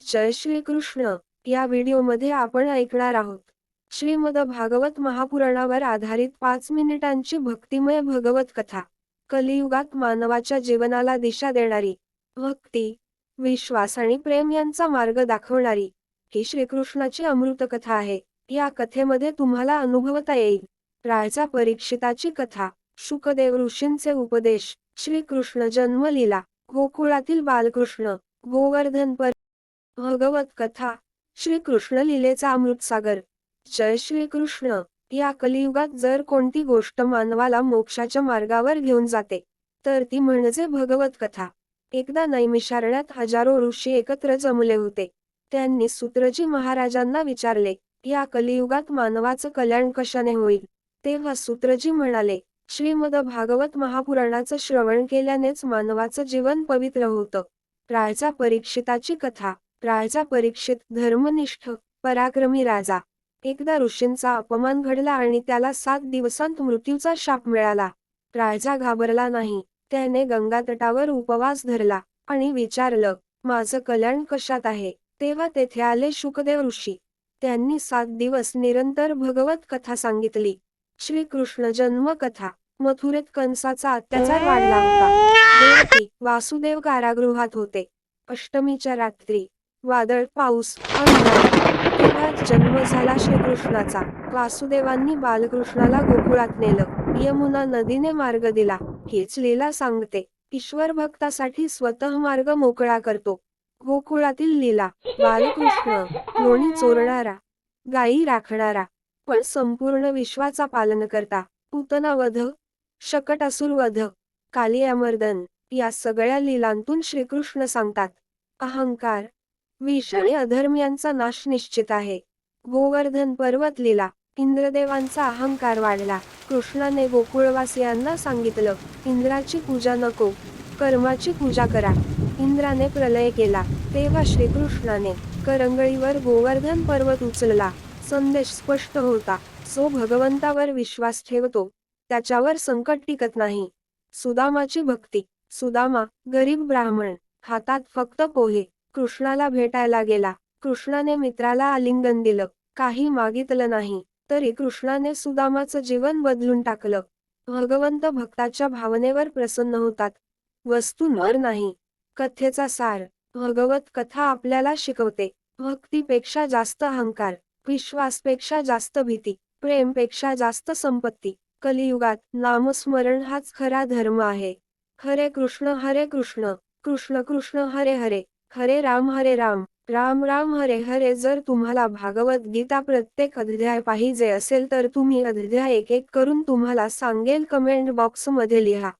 जय श्री कृष्ण. या व्हिडिओमध्ये आपण ऐकणार आहोत श्रीमद भागवत महापुराणावर आधारित 5 मिनिटांची भक्तिमय भगवत कथा. कलियुगात मानवाच्या जीवनाला दिशा देणारी, भक्ती, विश्वास आणि प्रेम यांचा मार्ग दाखवणारी ही श्रीकृष्णाची अमृत कथा आहे. या कथेमध्ये तुम्हाला अनुभवता येईल राजा परीक्षिताची कथा, शुकदेव ऋषींचे उपदेश, श्रीकृष्ण जन्मलीला, गोकुळातील बालकृष्ण, गोवर्धन भगवत कथा, श्री कृष्ण लीलेचा अमृतसागर. जय श्री कृष्ण. या कलियुगात जर कोणती गोष्ट मानवाला मोक्षाच्या मार्गावर घेऊन जाते तर ती म्हणजे भगवत कथा. एकदा नैमिषारण्यात हजारो ऋषी एकत्र जमले होते. त्यांनी सूत्रजी महाराजांना विचारले, या कलियुगात मानवाचं कल्याण कशाने होईल. तेव्हा सूत्रजी म्हणाले, श्रीमद भागवत महापुराणाचं श्रवण केल्यानेच मानवाचं जीवन पवित्र होतं. राजा परीक्षिताची कथा. राजा परीक्षित धर्मनिष्ठ, पराक्रमी राजा. एकदा ऋषींचा अपमान घडला आणि त्याला 7 दिवसांत मृत्यूचा शाप मिळाला. राजा घाबरला नाही. त्याने गंगा तटावर उपवास धरला आणि विचारलं, माझं कल्याण कशात आहे. तेव्हा तेथे आले शुकदेव ऋषी. त्यांनी 7 दिवस निरंतर भगवत कथा सांगितली. श्रीकृष्ण जन्म कथा. मथुरेत कंसाचा अत्याचार वाढला होता. देवकी, वासुदेव कारागृहात होते. अष्टमीच्या रात्री वादळ, पाऊस, अंधार. तेव्हाच जन्म झाला श्रीकृष्णाचा. वासुदेवांनी बालकृष्णाला गोकुळात नेलं. यमुना नदीने मार्ग दिला. हीच लीला सांगते. ईश्वर भक्तासाठी स्वतः मार्ग मोकळा करतो. गोकुळातील लीला. बालकृष्ण, लोणी चोरणारा, गायी राखणारा, पण संपूर्ण विश्वाचा पालन करता. पूतना वध, शकटासुर वध, कालियामर्दन या सगळ्या लीलांतून श्रीकृष्ण सांगतात, अहंकार, विष आणि अधर्म यांचा नाश निश्चित आहे. गोवर्धन पर्वत लीला. इंद्रदेवांचा अहंकार वाढला. कृष्णाने गोकुळवासियांना सांगितलं, इंद्राची पूजा नको, कर्माची पूजा करा. इंद्राने प्रलय केला. तेव्हा श्रीकृष्णाने करंगळीवर गोवर्धन पर्वत उचलला. संदेश स्पष्ट होता, जो भगवंतावर विश्वास ठेवतो त्याच्यावर संकट टिकत नाही. सुदामाची भक्ती. सुदामा, गरीब ब्राह्मण, हातात फक्त पोहे, कृष्णाला भेटायला गेला. कृष्णाने मित्राला आलिंगन दिलं. काही मागितलं नाही, तरी कृष्णाने सुदामाचं जीवन बदलून टाकलं. भगवंत भक्ताच्या भावनेवर प्रसन्न होतात, वस्तूंवर नाही. कथेचा सार. भगवत कथा आपल्याला शिकवते, भक्तीपेक्षा जास्त अहंकार, विश्वासपेक्षा जास्त भीती, प्रेमपेक्षा जास्त संपत्ती. कलियुगात नामस्मरण हाच खरा धर्म आहे. हरे कृष्ण, कृष्ण कृष्ण हरे हरे, हरे राम, राम राम हरे हरे. जर तुम्हाला भागवत गीता प्रत्येक अध्याय पाहिजे असेल तर तुम्ही अध्याय एक एक करून तुम्हाला सांगेल कमेंट बॉक्समध्ये लिहा.